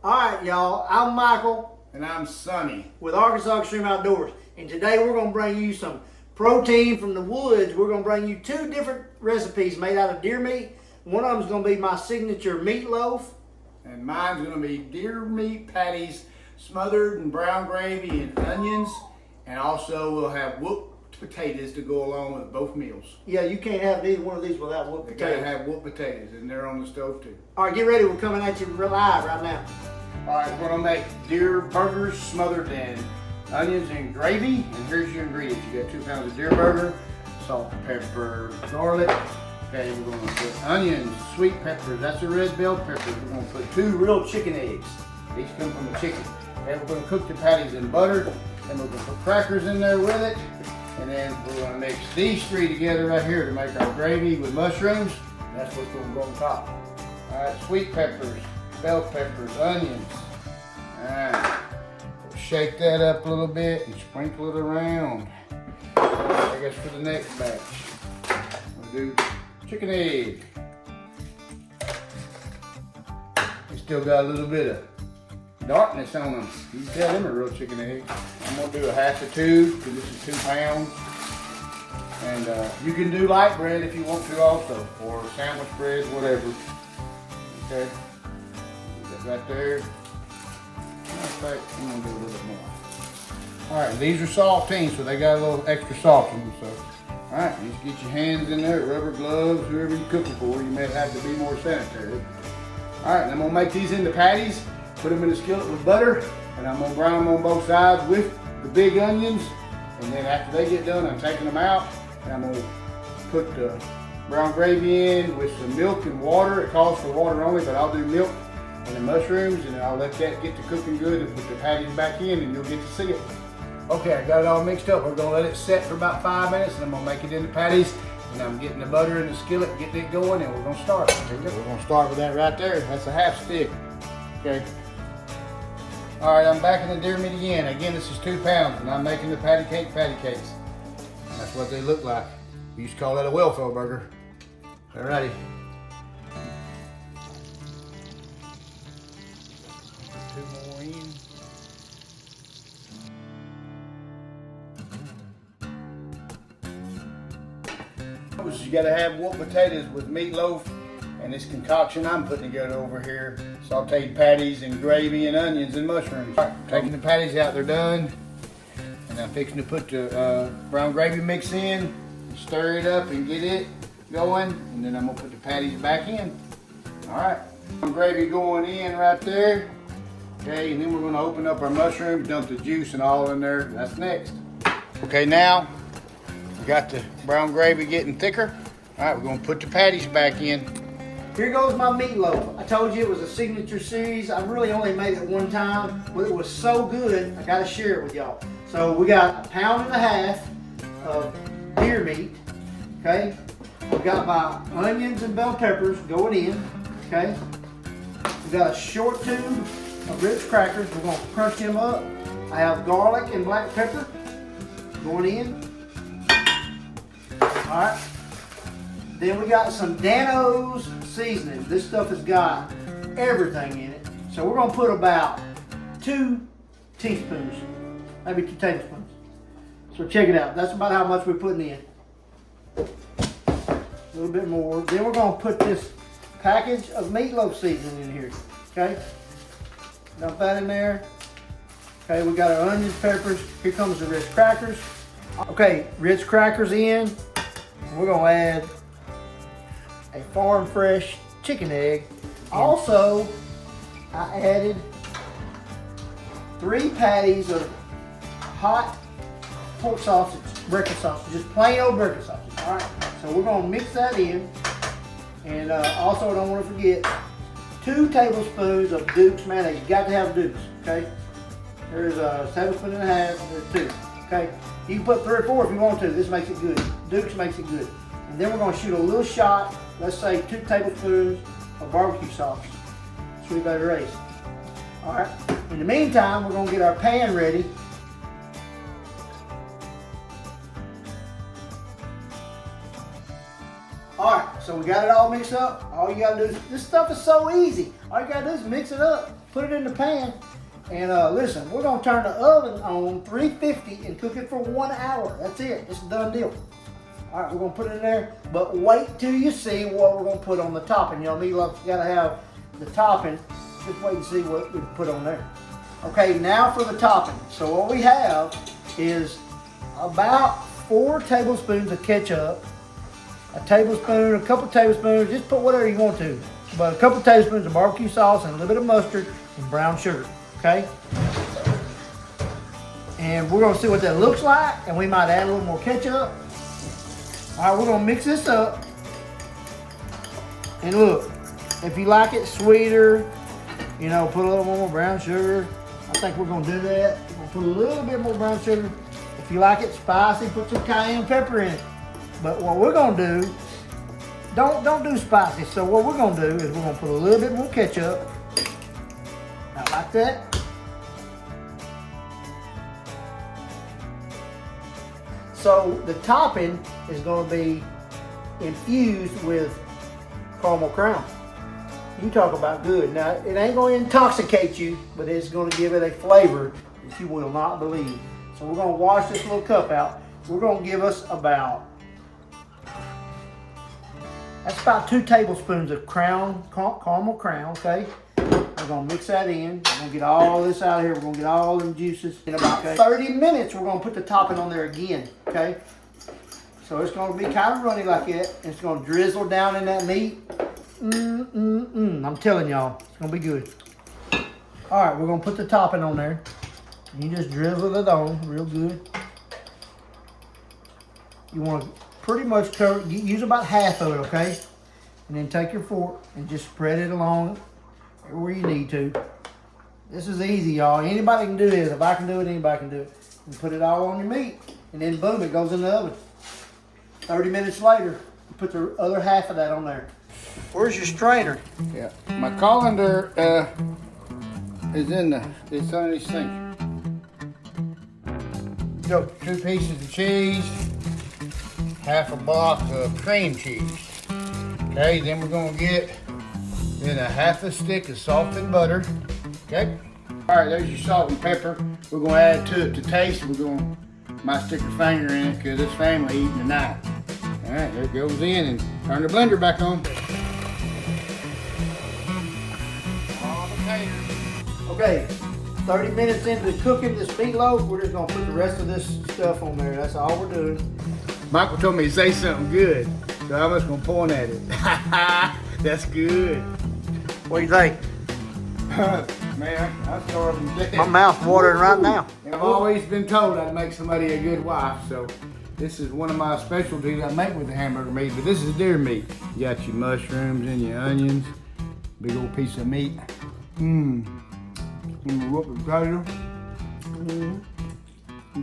All right, y'all, I'm Michael And I'm Sonny. with Arkansas Extreme Outdoors. And today we're going to bring you some protein from the woods. We're going to bring you two different recipes made out of deer meat. One of them is going to be my signature meatloaf. And mine's gonna be deer meat patties smothered in brown gravy and onions. And also we'll have whooped potatoes to go along with both meals. Yeah, you can't have either one of these without whooped They potatoes. gotta have whooped potatoes, and they're on the stove too. All right, get ready. We're coming at you live right now. All right, we're gonna make deer burgers smothered in onions and gravy. And here's your ingredients. You got 2 pounds of deer burger, salt, pepper, garlic. Okay, we're gonna put onions, sweet peppers. That's the red bell peppers. We're gonna put 2 real chicken eggs. These come from a chicken. Okay, we're gonna cook the patties in butter, and we're gonna put crackers in there with it. And then we're gonna mix these 3 together right here to make our gravy with mushrooms. And that's what's gonna go on top. All right, sweet peppers, bell peppers, onions. All right, shake that up a little bit and sprinkle it around. I guess for the next batch, we'll do chicken egg. They still got a little bit of darkness on them. You can tell them a real chicken egg. I'm gonna do a half a tube because this is 2 pounds. And you can do light bread if you want to also, or sandwich bread, whatever. Okay, put that right there. Matter of fact, I'm gonna do a little bit more. All right, these are saltines, so they got a little extra salt in them. So, all right, just get your hands in there, rubber gloves, whoever you're cooking for. You may have to be more sanitary. All right, and I'm gonna make these into patties. Put them in a skillet with butter, and I'm gonna brown them on both sides with the big onions. And then after they get done, I'm taking them out, and I'm gonna put the brown gravy in with some milk and water. It calls for water only, but I'll do milk and the mushrooms, and I'll let that get to cooking good and put the patties back in, and you'll get to see it. Okay, I got it all mixed up. We're gonna let it set for about 5 minutes, and I'm gonna make it into patties. And I'm getting the butter in the skillet, getting it going, and we're gonna start. We're gonna start with that right there. That's a half stick. Okay. All right, I'm back in the deer meat again. Again, this is 2 pounds, and I'm making the patty cakes. And that's what they look like. We used to call that a welfare burger. Alrighty. Two more in. You gotta have whooped potatoes with meatloaf and this concoction I'm putting together over here. Sauteed patties and gravy and onions and mushrooms. All right, taking the patties out, they're done. And I'm fixing to put the brown gravy mix in, stir it up and get it going. And then I'm gonna put the patties back in. All right, gravy going in right there. Okay, and then we're gonna open up our mushrooms, dump the juice and all in there. That's next. Okay, now we got the brown gravy getting thicker. All right, we're gonna put the patties back in. Here goes my meatloaf. I told you it was a signature series. I really only made it one time, but it was so good, I gotta share it with y'all. So we got 1.5 pounds of deer meat, okay? We got my onions and bell peppers going in, okay? We got a short tube of Ritz crackers. We're gonna crunch them up. I have garlic and black pepper going in. All right. Then we got some Dano's seasoning. This stuff has got everything in it. So we're gonna put about 2 teaspoons, maybe 2 tablespoons. So check it out. That's about how much we're putting in. A little bit more. Then we're gonna put this package of meatloaf seasoning in here, okay? Dump that in there. Okay, we got our onions, peppers. Here comes the Ritz crackers. Okay, Ritz crackers in. We're gonna add a farm fresh chicken egg. Also, I added 3 patties of hot pork sausage, breakfast sausage, just plain old breakfast sausage. All right, so we're gonna mix that in. And also, I don't want to forget 2 tablespoons of Duke's mayonnaise. You got to have Duke's, okay? There's a 1.5 tablespoons, there's 2, okay? You can put 3 or 4 if you want to. This makes it good. Duke's makes it good. And then we're going to shoot a little shot, let's say 2 tablespoons of barbecue sauce, Sweet Baby Ray's. All right. In the meantime, we're going to get our pan ready. All right, so we got it all mixed up. All you got to do is, this stuff is so easy. All you got to do is mix it up. put it in the pan. And listen, we're gonna turn the oven on 350 and cook it for 1 hour. That's it, it's a done deal. All right, we're gonna put it in there, but wait till you see what we're gonna put on the topping. You know, meatloaf's gotta have the topping. Just wait and see what we put on there. Okay, now for the topping. So what we have is about 4 tablespoons of ketchup, a tablespoon, a couple tablespoons, just put whatever you want to. But a couple tablespoons of barbecue sauce and a little bit of mustard and brown sugar, okay? And we're gonna see what that looks like, and we might add a little more ketchup. All right, we're gonna mix this up. And look, if you like it sweeter, you know, put a little more brown sugar. I think we're gonna do that. We're gonna put a little bit more brown sugar. If you like it spicy, put some cayenne pepper in it. But what we're gonna do, don't do spicy. So what we're gonna do is we're gonna put a little bit more ketchup. Not like that. So the topping is gonna be infused with caramel crown. You talk about good. Now, it ain't gonna intoxicate you, but it's gonna give it a flavor that you will not believe. So we're gonna wash this little cup out. We're gonna give us about, that's about 2 tablespoons of caramel crown, okay? We're gonna mix that in. We're gonna get all this out of here. We're gonna get all them juices. In about 30 minutes, we're gonna put the topping on there again, okay? So it's gonna be kind of runny like that. It's gonna drizzle down in that meat. I'm telling y'all, it's gonna be good. All right, we're gonna put the topping on there. You just drizzle it on real good. You want to pretty much cover, use about half of it, okay? And then take your fork and just spread it along where you need to. This is easy, y'all. Anybody can do this. If I can do it, anybody can do it. And put it all on your meat, and then boom, it goes in the oven. 30 minutes later, put the other half of that on there. Where's your strainer? Yeah, my colander is it's on this thing. So 2 pieces of cheese, half a block of cream cheese. Okay, then we're gonna get a half a stick of salted butter. Okay. All right, there's your salt and pepper. We're gonna add to it to taste. Might stick a finger in it because this family eating tonight. All right, there it goes in, and turn the blender back on. Okay, 30 minutes into cooking this meatloaf, we're just gonna put the rest of this stuff on there. That's all we're doing. Michael told me to say something good, so I'm just gonna point at it. That's good. What do you think? Man, I'm starving to death. My mouth's watering right now. And I've always been told I'd make somebody a good wife, so this is one of my specialties I make with the hamburger meat, but this is deer meat. You got your mushrooms and your onions, big old piece of meat. Whooped potato.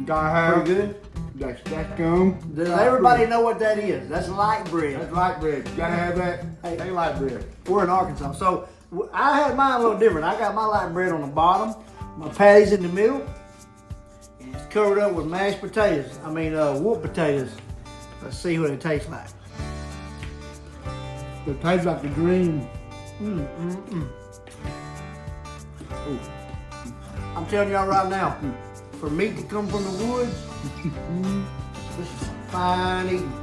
Gotta have. Pretty good. That's gum. Does everybody know what that is? That's light bread. That's light bread. You gotta have that. Hey. They light bread. We're in Arkansas. So I had mine a little different. I got my light bread on the bottom, my patties in the middle, and it's covered up with mashed potatoes. I mean, whooped potatoes. Let's see what it tastes like. It tastes like the green. I'm telling y'all right now, for meat to come from the woods, this is some fine eating.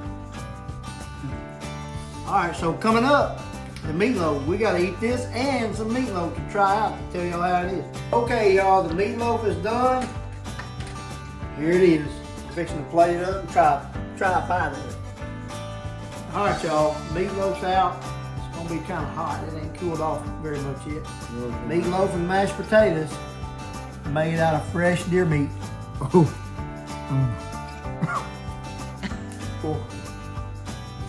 All right, so coming up, the meatloaf. We gotta eat this and some meatloaf to try out to tell y'all how it is. Okay, y'all, the meatloaf is done. Here it is. I'm fixing to plate it up and try a bite of it. All right, y'all, meatloaf's out. It's gonna be kind of hot. It ain't cooled off very much yet. Meatloaf and mashed potatoes made out of fresh deer meat. Oh. Cool.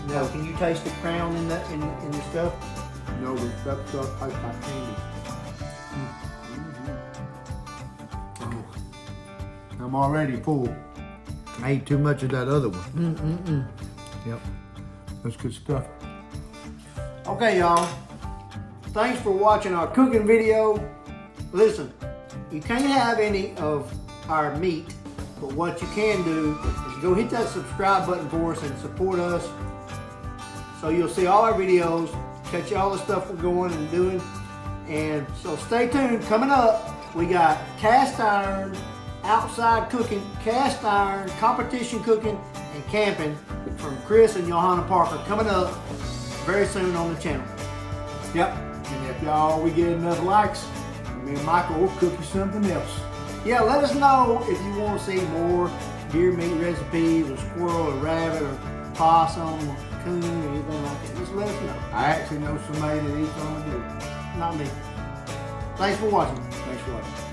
Now, can you taste the crown in the stuff? No, but that stuff tastes like candy. I'm already full. I ate too much of that other one. Yep. That's good stuff. Okay, y'all. Thanks for watching our cooking video. Listen, you can't have any of our meat, but what you can do is go hit that subscribe button for us and support us. So you'll see all our videos, catch all the stuff we're going and doing, And so stay tuned. Coming up, we got cast iron, outside cooking, cast iron, competition cooking, and camping from Chris and Johanna Parker coming up very soon on the channel. Yep. And if y'all we get enough likes, me and Michael will cook you something else. Yeah, let us know if you want to see more deer meat recipes, or squirrel, or rabbit, or possum, or coon, or anything like that. Just let us know. I actually know somebody that eats on the deer. Not me. Thanks for watching. Thanks for watching.